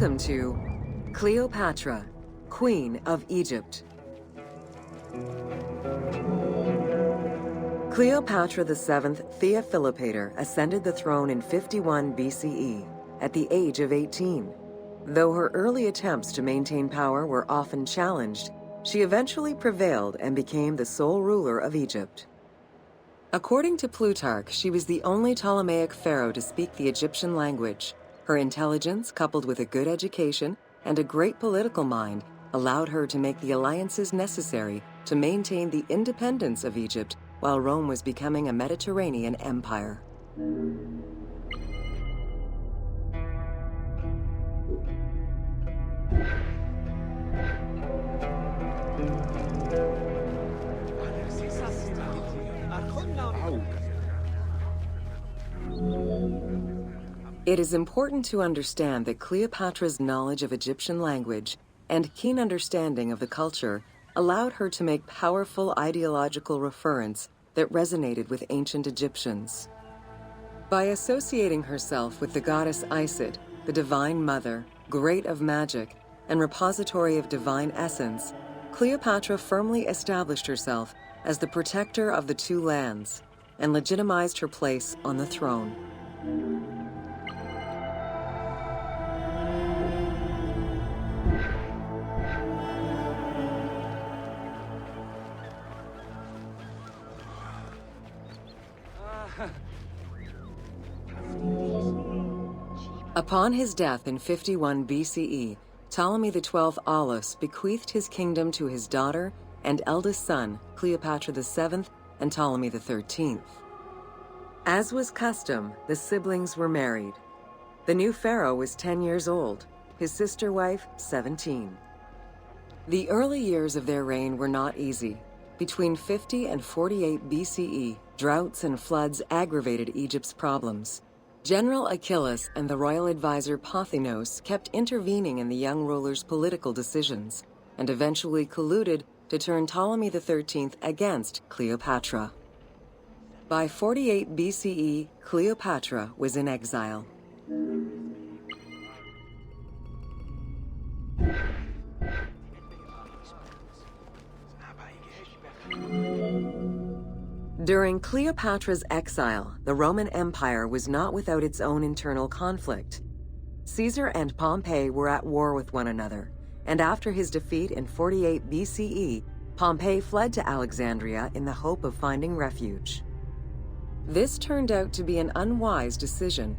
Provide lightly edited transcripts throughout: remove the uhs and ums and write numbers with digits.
Welcome to Cleopatra, Queen of Egypt. Cleopatra VII Theophilopator ascended the throne in 51 BCE at the age of 18. Though her early attempts to maintain power were often challenged, she eventually prevailed and became the sole ruler of Egypt. According to Plutarch, she was the only Ptolemaic pharaoh to speak the Egyptian language. Her intelligence, coupled with a good education and a great political mind, allowed her to make the alliances necessary to maintain the independence of Egypt while Rome was becoming a Mediterranean empire. It is important to understand that Cleopatra's knowledge of Egyptian language and keen understanding of the culture allowed her to make powerful ideological referents that resonated with ancient Egyptians. By associating herself with the goddess Isis, the divine mother, great of magic, and repository of divine essence, Cleopatra firmly established herself as the protector of the two lands and legitimized her place on the throne. Upon his death in 51 BCE, Ptolemy XII Aulus bequeathed his kingdom to his daughter and eldest son, Cleopatra VII and Ptolemy XIII. As was custom, the siblings were married. The new pharaoh was 10 years old, his sister wife 17. The early years of their reign were not easy. Between 50 and 48 BCE, droughts and floods aggravated Egypt's problems. General Achilles and the royal advisor Pothinos kept intervening in the young ruler's political decisions and eventually colluded to turn Ptolemy XIII against Cleopatra. By 48 BCE, Cleopatra was in exile. During Cleopatra's exile, the Roman Empire was not without its own internal conflict. Caesar and Pompey were at war with one another, and after his defeat in 48 BCE, Pompey fled to Alexandria in the hope of finding refuge. This turned out to be an unwise decision.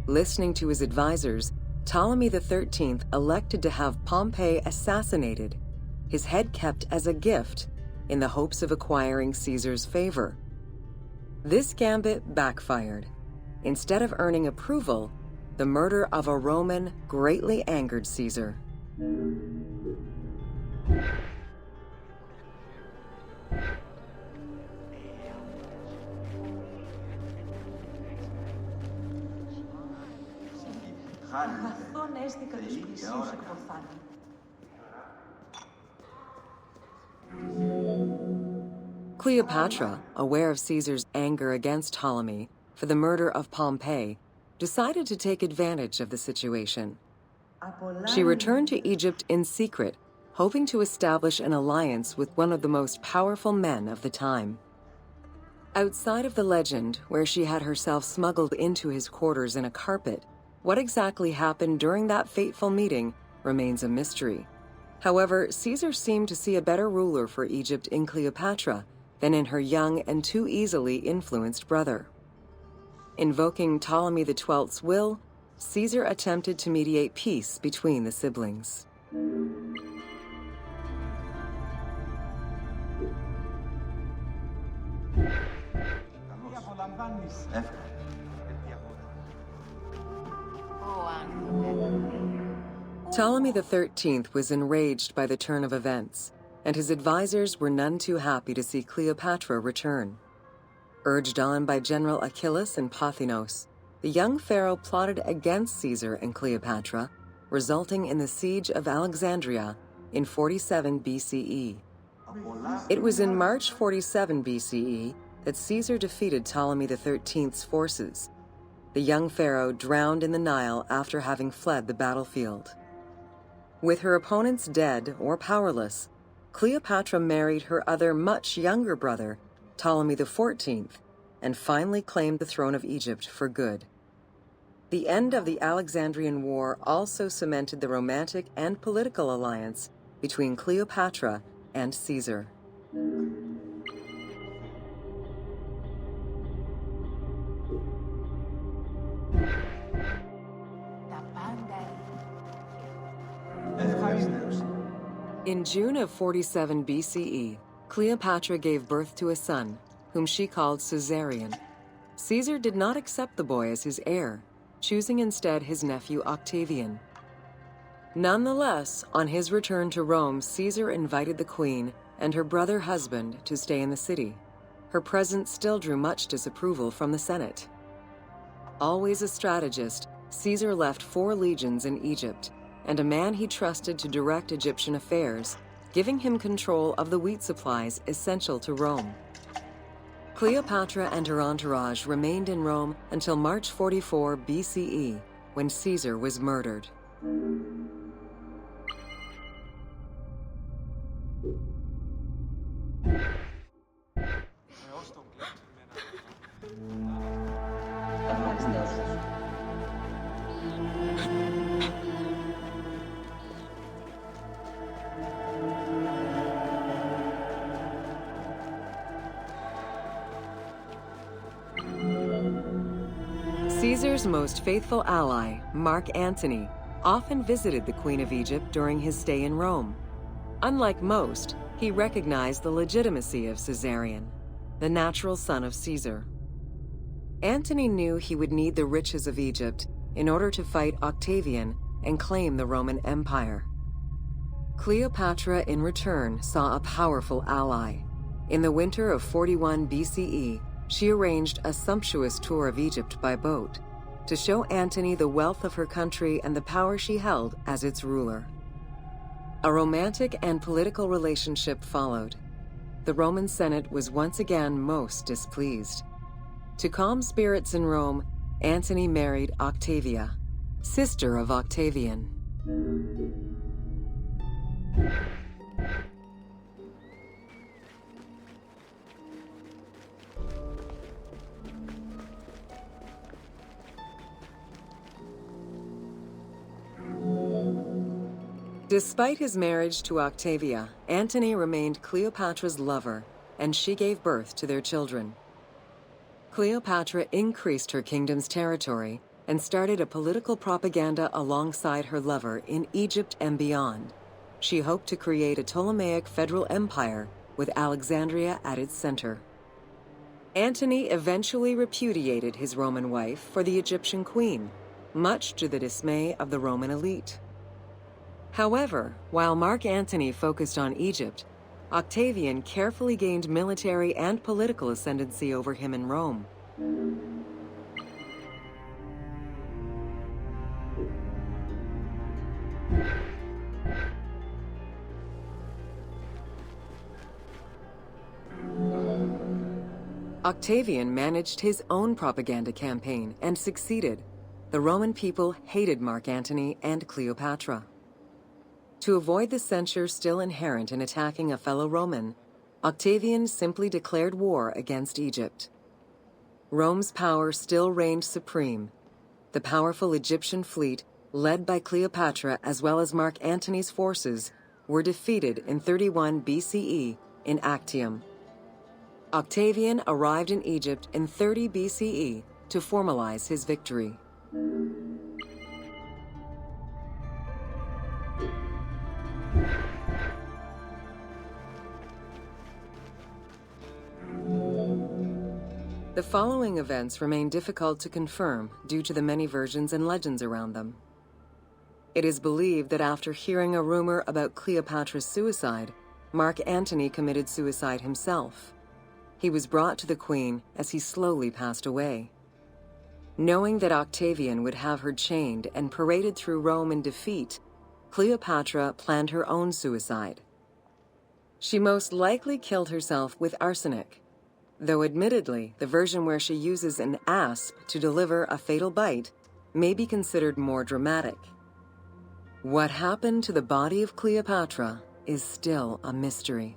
Listening to his advisors, Ptolemy XIII elected to have Pompey assassinated, his head kept as a gift, in the hopes of acquiring Caesar's favor. This gambit backfired. Instead of earning approval, the murder of a Roman greatly angered Caesar. Cleopatra, aware of Caesar's anger against Ptolemy for the murder of Pompey, decided to take advantage of the situation. She returned to Egypt in secret, hoping to establish an alliance with one of the most powerful men of the time. Outside of the legend, where she had herself smuggled into his quarters in a carpet, what exactly happened during that fateful meeting remains a mystery. However, Caesar seemed to see a better ruler for Egypt in Cleopatra than in her young and too easily influenced brother. Invoking Ptolemy XII's will, Caesar attempted to mediate peace between the siblings. Ptolemy XIII was enraged by the turn of events, and his advisors were none too happy to see Cleopatra return. Urged on by General Achilles and Pothinos, the young pharaoh plotted against Caesar and Cleopatra, resulting in the siege of Alexandria in 47 BCE. It was in March 47 BCE that Caesar defeated Ptolemy XIII's forces. The young pharaoh drowned in the Nile after having fled the battlefield. With her opponents dead or powerless, Cleopatra married her other much younger brother, Ptolemy XIV, and finally claimed the throne of Egypt for good. The end of the Alexandrian War also cemented the romantic and political alliance between Cleopatra and Caesar. In June of 47 BCE, Cleopatra gave birth to a son, whom she called Caesarion. Caesar did not accept the boy as his heir, choosing instead his nephew Octavian. Nonetheless, on his return to Rome, Caesar invited the queen and her brother husband to stay in the city. Her presence still drew much disapproval from the Senate. Always a strategist, Caesar left 4 legions in Egypt and a man he trusted to direct Egyptian affairs, giving him control of the wheat supplies essential to Rome. Cleopatra and her entourage remained in Rome until March 44 BCE, when Caesar was murdered. Caesar's most faithful ally, Mark Antony, often visited the Queen of Egypt during his stay in Rome. Unlike most, he recognized the legitimacy of Caesarion, the natural son of Caesar. Antony knew he would need the riches of Egypt in order to fight Octavian and claim the Roman Empire. Cleopatra, in return, saw a powerful ally. In the winter of 41 BCE, she arranged a sumptuous tour of Egypt by boat to show Antony the wealth of her country and the power she held as its ruler. A romantic and political relationship followed. The Roman Senate was once again most displeased. To calm spirits in Rome, Antony married Octavia, sister of Octavian. Despite his marriage to Octavia, Antony remained Cleopatra's lover, and she gave birth to their children. Cleopatra increased her kingdom's territory and started a political propaganda alongside her lover in Egypt and beyond. She hoped to create a Ptolemaic federal empire with Alexandria at its center. Antony eventually repudiated his Roman wife for the Egyptian queen, much to the dismay of the Roman elite. However, while Mark Antony focused on Egypt, Octavian carefully gained military and political ascendancy over him in Rome. Octavian managed his own propaganda campaign and succeeded. The Roman people hated Mark Antony and Cleopatra. To avoid the censure still inherent in attacking a fellow Roman, Octavian simply declared war against Egypt. Rome's power still reigned supreme. The powerful Egyptian fleet, led by Cleopatra as well as Mark Antony's forces, were defeated in 31 BCE in Actium. Octavian arrived in Egypt in 30 BCE to formalize his victory. The following events remain difficult to confirm due to the many versions and legends around them. It is believed that after hearing a rumor about Cleopatra's suicide, Mark Antony committed suicide himself. He was brought to the queen as he slowly passed away. Knowing that Octavian would have her chained and paraded through Rome in defeat, Cleopatra planned her own suicide. She most likely killed herself with arsenic. though admittedly the version where she uses an asp to deliver a fatal bite may be considered more dramatic. What happened to the body of Cleopatra is still a mystery.